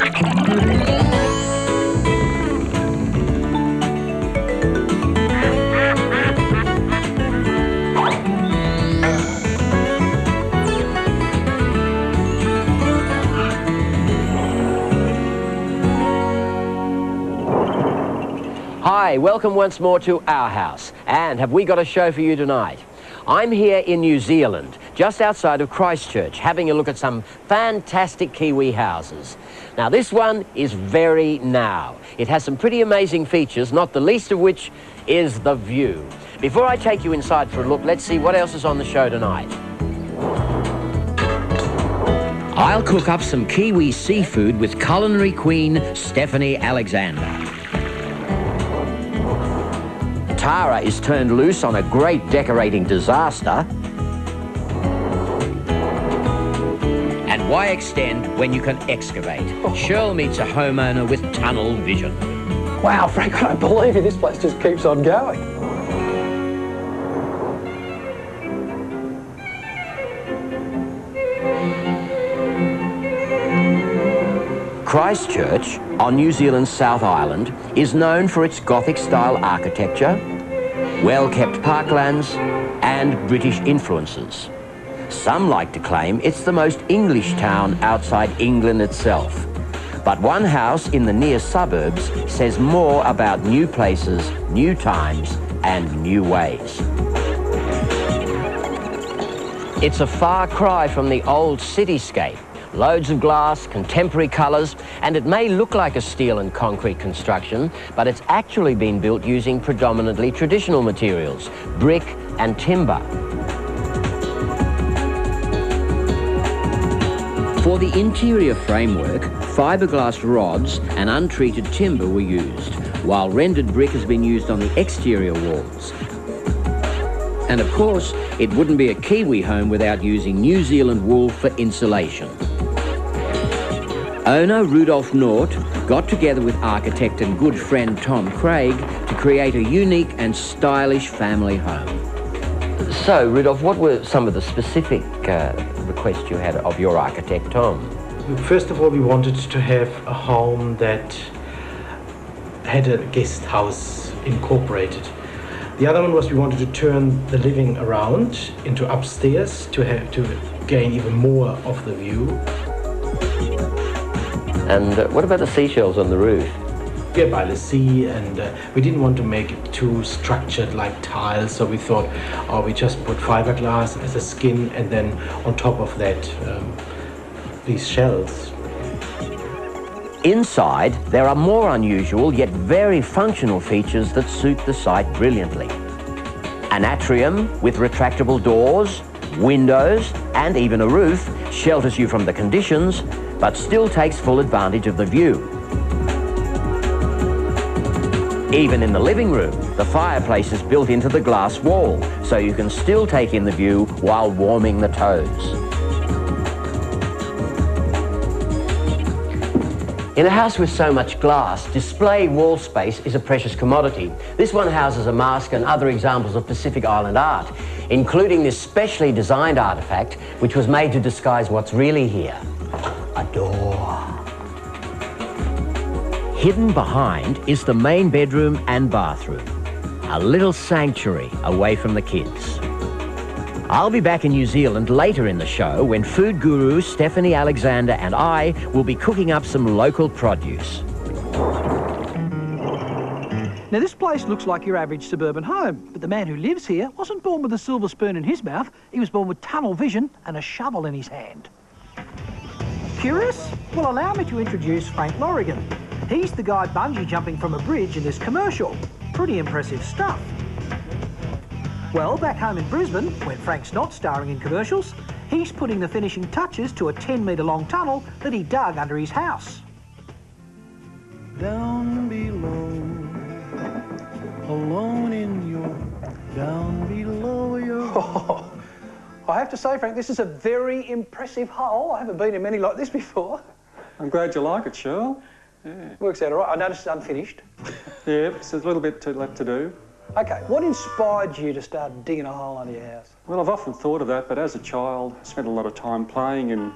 Hi, welcome once more to Our House. And have we got a show for you tonight? I'm here in New Zealand, just outside of Christchurch, having a look at some fantastic Kiwi houses. Now, this one is very now. It has some pretty amazing features, not the least of which is the view. Before I take you inside for a look, let's see what else is on the show tonight. I'll cook up some Kiwi seafood with culinary queen Stephanie Alexander. Tara is turned loose on a great decorating disaster. And why extend when you can excavate? Shirl meets a homeowner with tunnel vision. Wow, Frank, I don't believe it. This place just keeps on going. Christchurch, on New Zealand's South Island, is known for its Gothic-style architecture, well-kept parklands, and British influences. Some like to claim it's the most English town outside England itself. But one house in the near suburbs says more about new places, new times, and new ways. It's a far cry from the old cityscape. Loads of glass, contemporary colours, and it may look like a steel and concrete construction, but it's actually been built using predominantly traditional materials, brick and timber. For the interior framework, fiberglass rods and untreated timber were used, while rendered brick has been used on the exterior walls. And of course, it wouldn't be a Kiwi home without using New Zealand wool for insulation. Owner Rudolph Nort got together with architect and good friend Tom Craig to create a unique and stylish family home. So, Rudolph, what were some of the specific requests you had of your architect, Tom? First of all, we wanted to have a home that had a guest house incorporated. The other one was we wanted to turn the living around into upstairs to gain even more of the view. And what about the seashells on the roof? We're by the sea, and we didn't want to make it too structured like tiles, so we thought, oh, we just put fiberglass as a skin, and then on top of that, these shells. Inside, there are more unusual yet very functional features that suit the site brilliantly. An atrium with retractable doors, windows, and even a roof shelters you from the conditions, but still takes full advantage of the view. Even in the living room, the fireplace is built into the glass wall, so you can still take in the view while warming the toes. In a house with so much glass, display wall space is a precious commodity. This one houses a mask and other examples of Pacific Island art, including this specially designed artefact, which was made to disguise what's really here. A door. Hidden behind is the main bedroom and bathroom. A little sanctuary away from the kids. I'll be back in New Zealand later in the show when food guru Stephanie Alexander and I will be cooking up some local produce. Now, this place looks like your average suburban home, but the man who lives here wasn't born with a silver spoon in his mouth. He was born with tunnel vision and a shovel in his hand. Curious? Well, allow me to introduce Frank Lourigan. He's the guy bungee jumping from a bridge in this commercial. Pretty impressive stuff. Well, back home in Brisbane, when Frank's not starring in commercials, he's putting the finishing touches to a 10-metre long tunnel that he dug under his house. Down below, alone in your, down below your... Oh, I have to say, Frank, this is a very impressive hole. I haven't been in many like this before. I'm glad you like it, Shirl. Yeah. Works out all right. I noticed it's unfinished. Yeah, so there's a little bit left to do. OK, what inspired you to start digging a hole under your house? Well, I've often thought of that, but as a child, I spent a lot of time playing in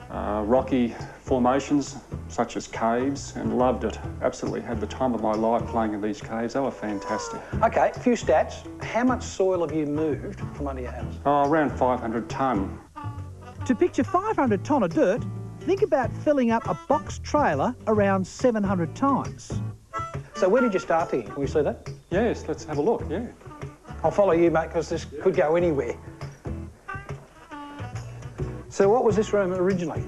rocky formations such as caves, and loved it. Absolutely had the time of my life playing in these caves. They were fantastic. OK, a few stats. How much soil have you moved from under your house? Oh, around 500 tonne. To picture 500 tonne of dirt, think about filling up a box trailer around 700 times. So where did you start here? Can we see that? Yes, let's have a look, yeah. I'll follow you, mate, because this could go anywhere. So what was this room originally?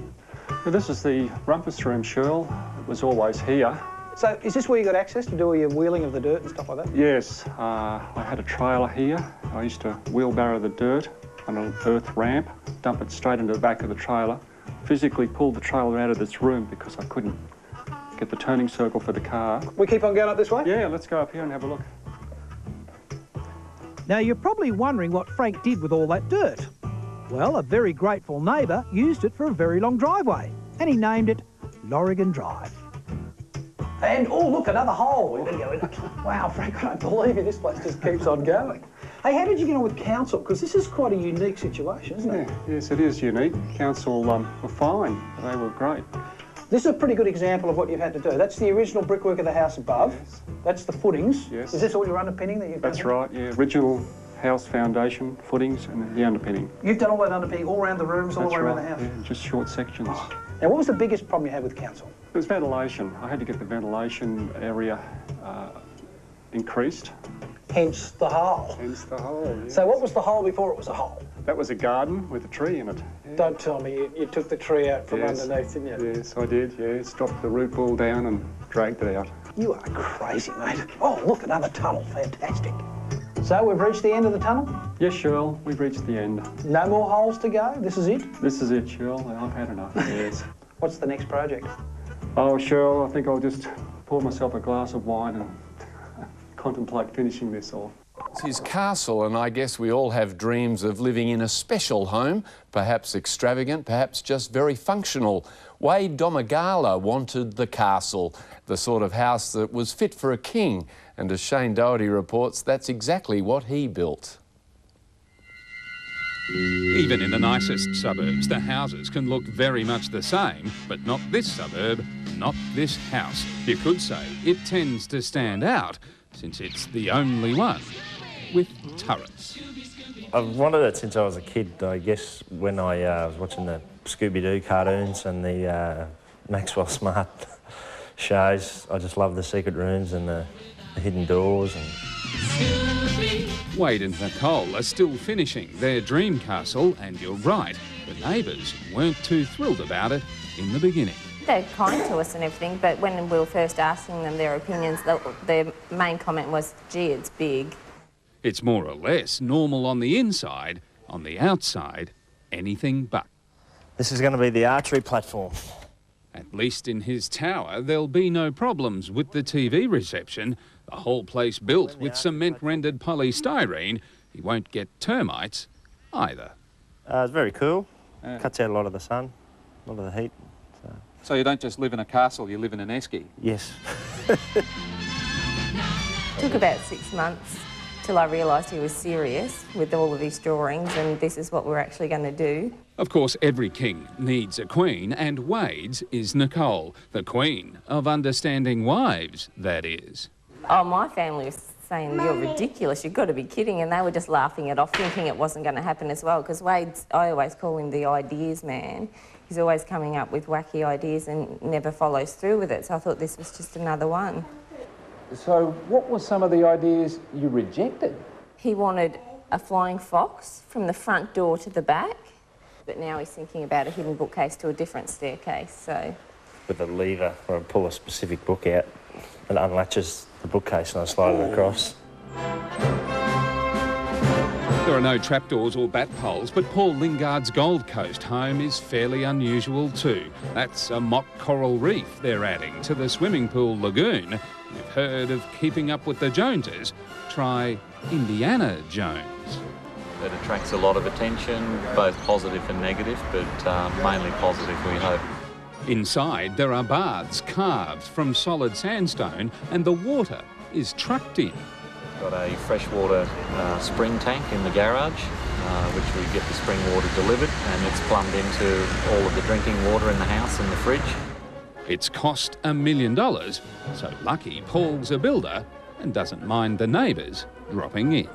Well, this is the rumpus room, Shirl. It was always here. So is this where you got access to do all your wheeling of the dirt and stuff like that? Yes, I had a trailer here. I used to wheelbarrow the dirt on an earth ramp, dump it straight into the back of the trailer, physically pulled the trailer out of this room because I couldn't get the turning circle for the car. We keep on going up this way? Yeah, let's go up here and have a look. Now, you're probably wondering what Frank did with all that dirt. Well, a very grateful neighbour used it for a very long driveway, and he named it Lourigan Drive. And, oh, look, another hole. We better go in it. Wow, Frank, I don't believe it. This place just keeps on going. Hey, how did you get on with council? Because this is quite a unique situation, isn't it? Yes, it is unique. Council were fine. They were great. This is a pretty good example of what you've had to do. That's the original brickwork of the house above. Yes. That's the footings. Yes. Is this all your underpinning that you've done? That's right, yeah. Original house foundation, footings, and the underpinning. You've done all that underpinning all around the rooms, all the way around the house? Yeah, just short sections. Now, what was the biggest problem you had with council? It was ventilation. I had to get the ventilation area increased. Hence the hole. Hence the hole, yes. So what was the hole before it was a hole? That was a garden with a tree in it. Yeah. Don't tell me you took the tree out from Yes. underneath, didn't you? Yes, I did, yes. Dropped the root ball down and dragged it out. You are crazy, mate. Oh, look, another tunnel. Fantastic. So we've reached the end of the tunnel? Yes, Shirl, we've reached the end. No more holes to go? This is it? This is it, Shirl. I've had enough, yes. What's the next project? Oh, Shirl, I think I'll just pour myself a glass of wine and contemplate finishing this off. It's his castle, and I guess we all have dreams of living in a special home, perhaps extravagant, perhaps just very functional. Wade Domagala wanted the castle, the sort of house that was fit for a king, and as Shane Doherty reports, that's exactly what he built. Even in the nicest suburbs, the houses can look very much the same, but not this suburb, not this house. You could say it tends to stand out, since it's the only one with turrets. I've wanted it since I was a kid, I guess, when I was watching the Scooby-Doo cartoons and the Maxwell Smart shows. I just love the secret rooms and the hidden doors. Wade and Nicole are still finishing their dream castle, and you're right, the neighbours weren't too thrilled about it in the beginning. They're kind to us and everything, but when we were first asking them their opinions, their main comment was, gee, it's big. It's more or less normal on the inside, on the outside, anything but. This is going to be the archery platform. At least in his tower, there'll be no problems with the TV reception. The whole place built with cement-rendered polystyrene. He won't get termites either. It's very cool. Cuts out a lot of the sun, a lot of the heat. So you don't just live in a castle, you live in an esky? Yes. Took about 6 months till I realised he was serious with all of his drawings, and this is what we're actually going to do. Of course, every king needs a queen, and Wade's is Nicole, the queen of understanding wives, that is. Oh, my family was saying, you're ridiculous, you've got to be kidding, and they were just laughing it off, thinking it wasn't going to happen as well, because Wade's, I always call him the ideas man. He's always coming up with wacky ideas and never follows through with it, so I thought this was just another one. So what were some of the ideas you rejected? He wanted a flying fox from the front door to the back, but now he's thinking about a hidden bookcase to a different staircase, so... With a lever where I pull a specific book out and unlatches the bookcase and I slide it across. There are no trapdoors or bat poles, but Paul Lingard's Gold Coast home is fairly unusual too. That's a mock coral reef they're adding to the swimming pool lagoon. You've heard of Keeping Up with the Joneses. Try Indiana Jones. It attracts a lot of attention, both positive and negative, but mainly positive, we hope. Inside, there are baths carved from solid sandstone, and the water is trucked in. Got a freshwater spring tank in the garage, which we get the spring water delivered, and it's plumbed into all of the drinking water in the house and the fridge. It's cost $1 million, so lucky Paul's a builder and doesn't mind the neighbours dropping in.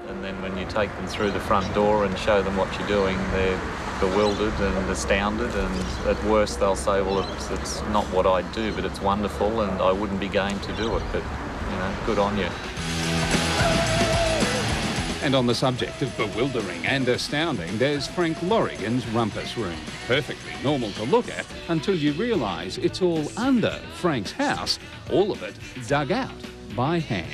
And then when you take them through the front door and show them what you're doing, they're bewildered and astounded, and at worst they'll say, well, it's not what I do, but it's wonderful and I wouldn't be game to do it, but, you know, good on you. And on the subject of bewildering and astounding, there's Frank Lourigan's rumpus room. Perfectly normal to look at until you realise it's all under Frank's house, all of it dug out by hand.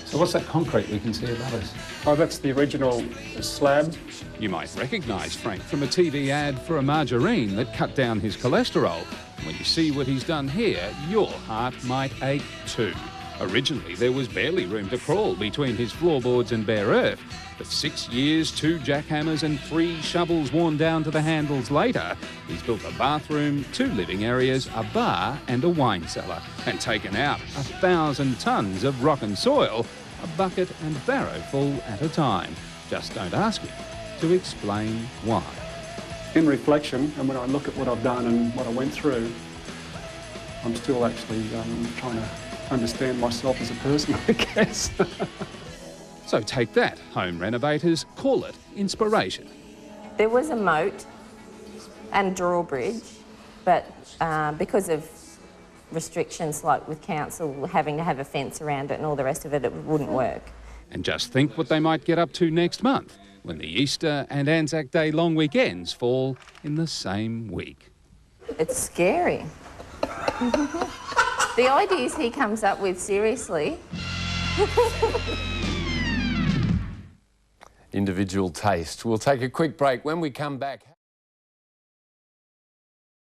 So what's that concrete we can see above us? Oh, that's the original slab. You might recognise Frank from a TV ad for a margarine that cut down his cholesterol. When you see what he's done here, your heart might ache too. Originally, there was barely room to crawl between his floorboards and bare earth. But 6 years, 2 jackhammers and 3 shovels worn down to the handles later, he's built a bathroom, 2 living areas, a bar and a wine cellar, and taken out 1,000 tonnes of rock and soil, a bucket and barrow full at a time. Just don't ask him to explain why. In reflection, and when I look at what I've done and what I went through, I'm still actually trying to understand myself as a person, I guess. So take that, home renovators, call it inspiration. There was a moat and drawbridge, but because of restrictions like with council having to have a fence around it and all the rest of it, it wouldn't work. And just think what they might get up to next month, when the Easter and Anzac Day long weekends fall in the same week. It's scary. The ideas he comes up with, seriously. Individual taste. We'll take a quick break. When we come back...